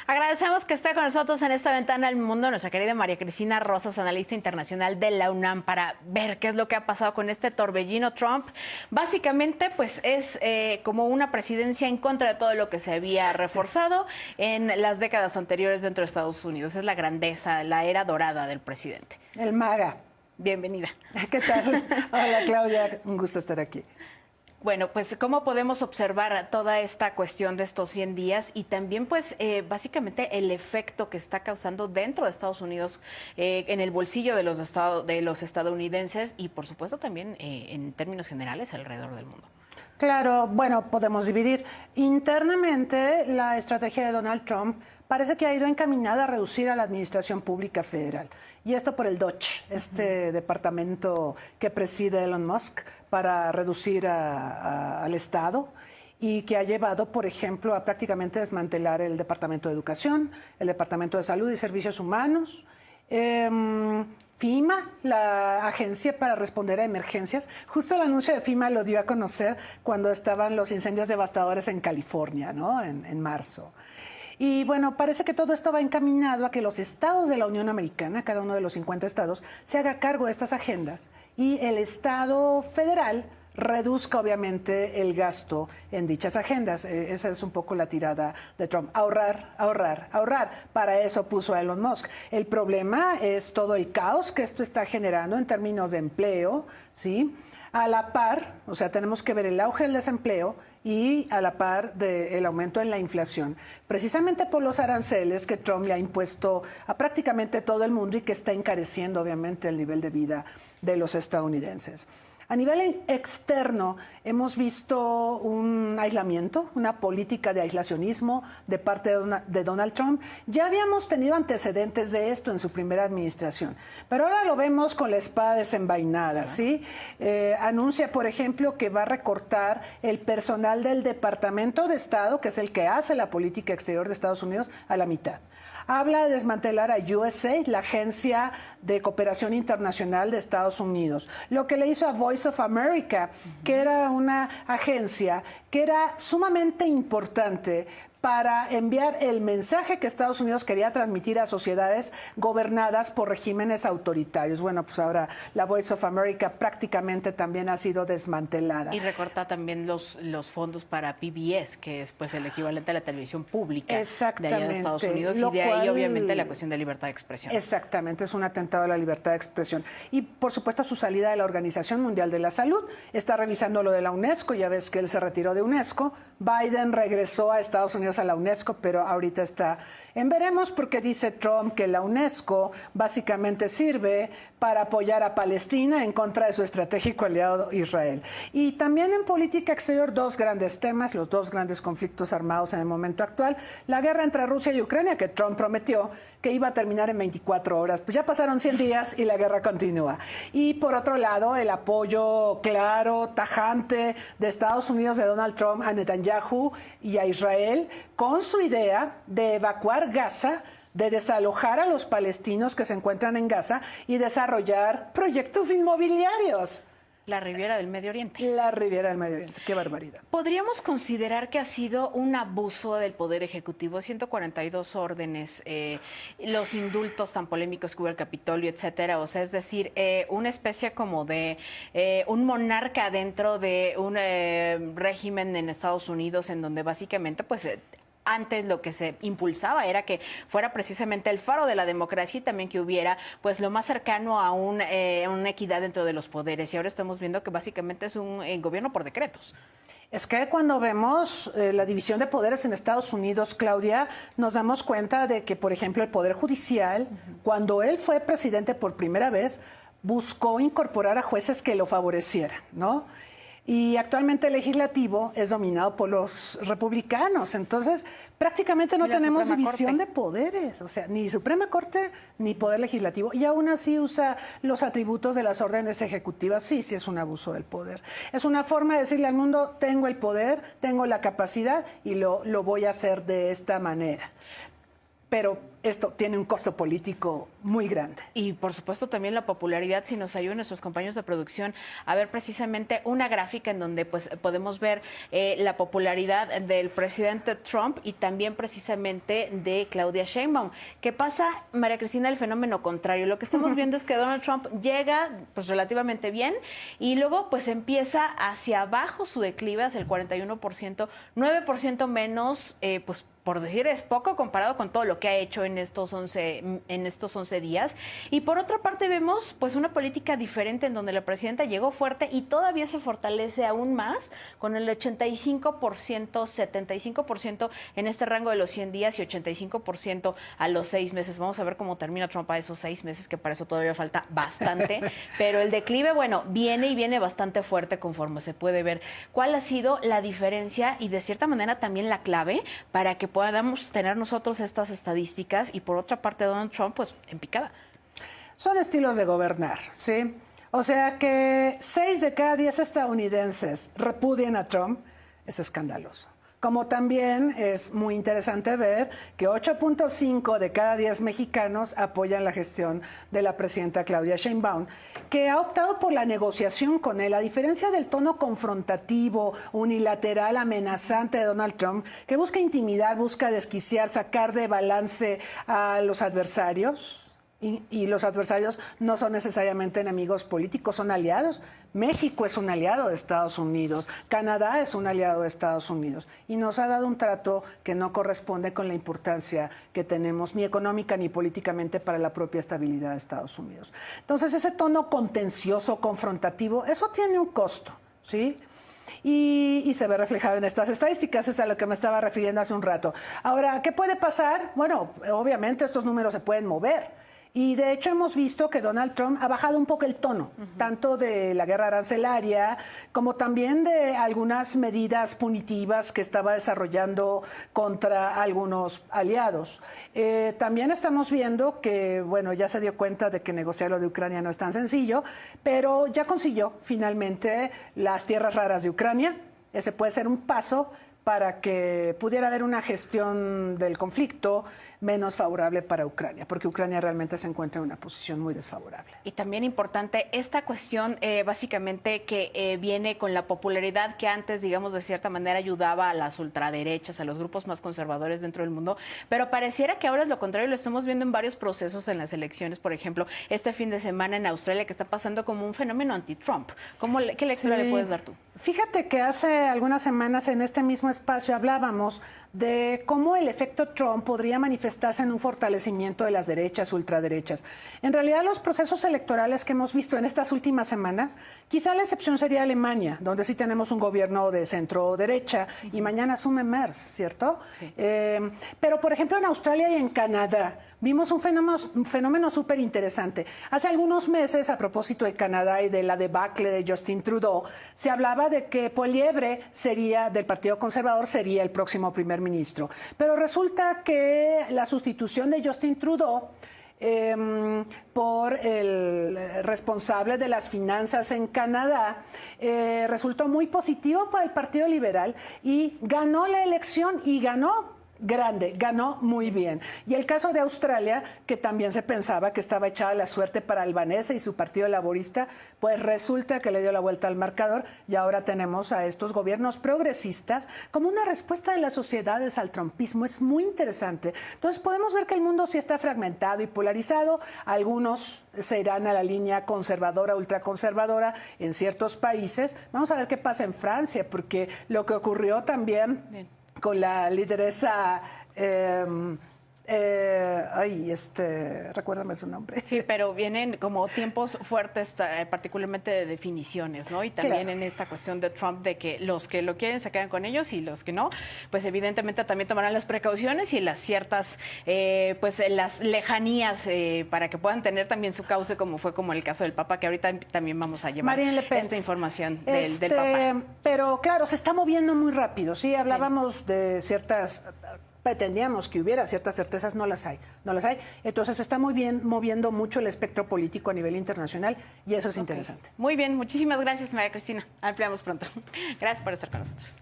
Agradecemos que esté con nosotros en esta ventana al mundo nuestra querida María Cristina Rosas, analista internacional de la UNAM, para ver qué es lo que ha pasado con este torbellino Trump. Básicamente, pues es como una presidencia en contra de todo lo que se había reforzado en las décadas anteriores dentro de Estados Unidos. Es la grandeza, la era dorada del presidente. El MAGA. Bienvenida. ¿Qué tal? Hola, Claudia. Un gusto estar aquí. Bueno, pues cómo podemos observar toda esta cuestión de estos 100 días y también pues básicamente el efecto que está causando dentro de Estados Unidos en el bolsillo de los estadounidenses y por supuesto también en términos generales alrededor del mundo. Claro, bueno, podemos dividir. Internamente, la estrategia de Donald Trump parece que ha ido encaminada a reducir a la administración pública federal. Y esto por el DOGE, este departamento que preside Elon Musk para reducir al Estado y que ha llevado, por ejemplo, a prácticamente desmantelar el Departamento de Educación, el Departamento de Salud y Servicios Humanos, FEMA, la agencia para responder a emergencias. Justo el anuncio de FEMA lo dio a conocer cuando estaban los incendios devastadores en California, ¿no? En marzo. Y bueno, parece que todo esto va encaminado a que los estados de la Unión Americana, cada uno de los 50 estados, se haga cargo de estas agendas y el Estado federal reduzca obviamente el gasto en dichas agendas. Esa es un poco la tirada de Trump. Ahorrar, ahorrar, ahorrar. Para eso puso a Elon Musk. El problema es todo el caos que esto está generando en términos de empleo, ¿sí? A la par, o sea, tenemos que ver el auge del desempleo y a la par del aumento en la inflación, precisamente por los aranceles que Trump le ha impuesto a prácticamente todo el mundo y que está encareciendo obviamente el nivel de vida de los estadounidenses. A nivel externo, hemos visto un aislamiento, una política de aislacionismo de parte de Donald Trump. Ya habíamos tenido antecedentes de esto en su primera administración, pero ahora lo vemos con la espada desenvainada, ¿sí? Anuncia, por ejemplo, que va a recortar el personal del Departamento de Estado, que es el que hace la política exterior de Estados Unidos, a la mitad. Habla de desmantelar a USAID, la Agencia de Cooperación Internacional de Estados Unidos. Lo que le hizo a Voice of America, que era una agencia que era sumamente importante para enviar el mensaje que Estados Unidos quería transmitir a sociedades gobernadas por regímenes autoritarios. Bueno, pues ahora la Voice of America prácticamente también ha sido desmantelada. Y recorta también los fondos para PBS, que es pues el equivalente a la televisión pública de allá de Estados Unidos, y de ahí obviamente la cuestión de libertad de expresión. Exactamente, es un atentado a la libertad de expresión. Y por supuesto su salida de la Organización Mundial de la Salud, está revisando lo de la UNESCO, ya ves que él se retiró de UNESCO, Biden regresó a Estados Unidos a la UNESCO, pero ahorita está en veremos porque dice Trump que la UNESCO básicamente sirve para apoyar a Palestina en contra de su estratégico aliado Israel. Y también en política exterior, dos grandes temas, los dos grandes conflictos armados en el momento actual, la guerra entre Rusia y Ucrania, que Trump prometió que iba a terminar en 24 horas. Pues ya pasaron 100 días y la guerra continúa. Y por otro lado, el apoyo claro, tajante de Estados Unidos, de Donald Trump a Netanyahu y a Israel, con su idea de evacuar Gaza, de desalojar a los palestinos que se encuentran en Gaza y desarrollar proyectos inmobiliarios. La Riviera del Medio Oriente. La Riviera del Medio Oriente, qué barbaridad. ¿Podríamos considerar que ha sido un abuso del Poder Ejecutivo? 142 órdenes, los indultos tan polémicos que hubo el Capitolio, etcétera. O sea, es decir, una especie como de un monarca dentro de un régimen en Estados Unidos en donde básicamente, pues... Antes lo que se impulsaba era que fuera precisamente el faro de la democracia y también que hubiera pues lo más cercano a una equidad dentro de los poderes. Y ahora estamos viendo que básicamente es un gobierno por decretos. Es que cuando vemos la división de poderes en Estados Unidos, Claudia, nos damos cuenta de que, por ejemplo, el Poder Judicial, cuando él fue presidente por primera vez, buscó incorporar a jueces que lo favorecieran, ¿no? Y actualmente el legislativo es dominado por los republicanos. Entonces, prácticamente no tenemos división de poderes. O sea, ni Suprema Corte ni Poder Legislativo. Y aún así usa los atributos de las órdenes ejecutivas. Sí, sí es un abuso del poder. Es una forma de decirle al mundo, tengo el poder, tengo la capacidad y lo voy a hacer de esta manera. pero esto tiene un costo político muy grande. Y por supuesto también la popularidad, si nos ayudan nuestros compañeros de producción a ver precisamente una gráfica en donde pues podemos ver la popularidad del presidente Trump y también precisamente de Claudia Sheinbaum. ¿Qué pasa, María Cristina? El fenómeno contrario. Lo que estamos viendo es que Donald Trump llega pues relativamente bien y luego pues empieza hacia abajo su declive, hacia el 41%, 9% menos, pues por decir, es poco comparado con todo lo que ha hecho en estos 11 días. Y por otra parte vemos pues una política diferente en donde la presidenta llegó fuerte y todavía se fortalece aún más con el 85%, 75% en este rango de los 100 días y 85% a los 6 meses. Vamos a ver cómo termina Trump a esos 6 meses, que para eso todavía falta bastante. Pero el declive, bueno, viene y viene bastante fuerte conforme se puede ver. ¿Cuál ha sido la diferencia y de cierta manera también la clave para que podamos tener nosotros estas estadísticas y por otra parte Donald Trump pues en picada? Son estilos de gobernar, ¿sí? O sea que 6 de cada 10 estadounidenses repudian a Trump, es escandaloso. Como también es muy interesante ver que 8.5 de cada 10 mexicanos apoyan la gestión de la presidenta Claudia Sheinbaum, que ha optado por la negociación con él, a diferencia del tono confrontativo, unilateral, amenazante de Donald Trump, que busca intimidar, busca desquiciar, sacar de balance a los adversarios. Y los adversarios no son necesariamente enemigos políticos, son aliados. México es un aliado de Estados Unidos, Canadá es un aliado de Estados Unidos y nos ha dado un trato que no corresponde con la importancia que tenemos ni económica ni políticamente para la propia estabilidad de Estados Unidos. Entonces ese tono contencioso, confrontativo, eso tiene un costo, ¿sí? Y se ve reflejado en estas estadísticas, es a lo que me estaba refiriendo hace un rato. Ahora, ¿qué puede pasar? Bueno, obviamente estos números se pueden mover. Y de hecho hemos visto que Donald Trump ha bajado un poco el tono, tanto de la guerra arancelaria como también de algunas medidas punitivas que estaba desarrollando contra algunos aliados. También estamos viendo que, bueno, ya se dio cuenta de que negociar lo de Ucrania no es tan sencillo, pero ya consiguió finalmente las tierras raras de Ucrania. Ese puede ser un paso para que pudiera haber una gestión del conflicto menos favorable para Ucrania, porque Ucrania realmente se encuentra en una posición muy desfavorable. Y también importante esta cuestión básicamente que viene con la popularidad que antes, digamos, de cierta manera ayudaba a las ultraderechas, a los grupos más conservadores dentro del mundo, pero pareciera que ahora es lo contrario, lo estamos viendo en varios procesos en las elecciones, por ejemplo, este fin de semana en Australia que está pasando como un fenómeno anti-Trump. ¿Qué lectura le puedes dar tú? Fíjate que hace algunas semanas en este mismo espacio hablábamos de cómo el efecto Trump podría manifestarse en un fortalecimiento de las derechas, ultraderechas. En realidad, los procesos electorales que hemos visto en estas últimas semanas, quizá la excepción sería Alemania, donde sí tenemos un gobierno de centro-derecha, y mañana asume Merz, ¿cierto? Sí. Pero, por ejemplo, en Australia y en Canadá, vimos un fenómeno súper interesante. Hace algunos meses, a propósito de Canadá y de la debacle de Justin Trudeau, se hablaba de que Poilievre del Partido Conservador sería el próximo primer ministro. Pero resulta que la sustitución de Justin Trudeau por el responsable de las finanzas en Canadá resultó muy positivo para el Partido Liberal y ganó la elección y ganó grande, ganó muy bien. Y el caso de Australia, que también se pensaba que estaba echada la suerte para Albanese y su Partido Laborista, pues resulta que le dio la vuelta al marcador y ahora tenemos a estos gobiernos progresistas como una respuesta de las sociedades al trumpismo. Es muy interesante. Entonces podemos ver que el mundo sí está fragmentado y polarizado. Algunos se irán a la línea conservadora, ultraconservadora en ciertos países. Vamos a ver qué pasa en Francia, porque lo que ocurrió también con la lideresa, recuérdame su nombre. Sí, pero vienen como tiempos fuertes, particularmente de definiciones, ¿no? Y también claro, en esta cuestión de Trump, de que los que lo quieren se quedan con ellos y los que no, pues evidentemente también tomarán las precauciones y las ciertas, pues las lejanías para que puedan tener también su cauce, como fue como el caso del Papa, que ahorita también vamos a llevar esta información del Papa. Pero claro, se está moviendo muy rápido, ¿sí? Hablábamos de ciertas... Pretendíamos que hubiera ciertas certezas, no las hay. Entonces se está moviendo mucho el espectro político a nivel internacional y eso es interesante. Muy bien, muchísimas gracias, María Cristina. Ampliamos pronto. Gracias por estar con nosotros.